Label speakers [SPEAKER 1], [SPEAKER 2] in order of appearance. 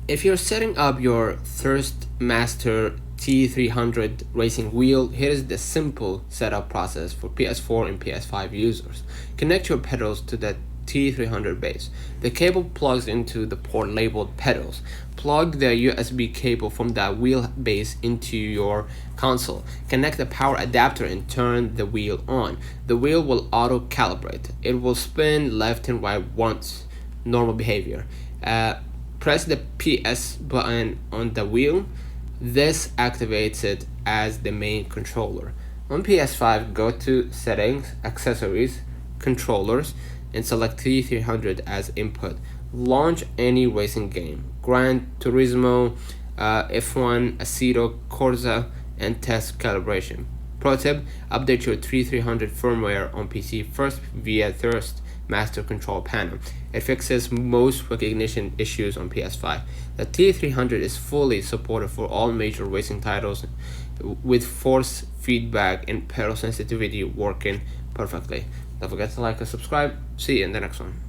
[SPEAKER 1] If you're setting up your Thrustmaster T300 racing wheel, here is the simple setup process for PS4 and PS5 users. Connect your pedals to the T300 base. The cable plugs into the port labeled pedals. Plug the USB cable from that wheel base into your console. Connect the power adapter and turn the wheel on. The wheel will auto calibrate. It will spin left and right once, normal behavior. Press the PS button on the wheel. This activates it as the main controller. On PS5, go to Settings, Accessories, Controllers, and select T300 as input. Launch any racing game, Gran Turismo, F1, Aceto, Corsa, and test calibration. Pro tip, update your T300 firmware on PC first via Thrustmaster control panel. It fixes most recognition issues on PS5. The T300 is fully supported for all major racing titles with force feedback and pedal sensitivity working perfectly. Don't forget to like and subscribe. See you in the next one.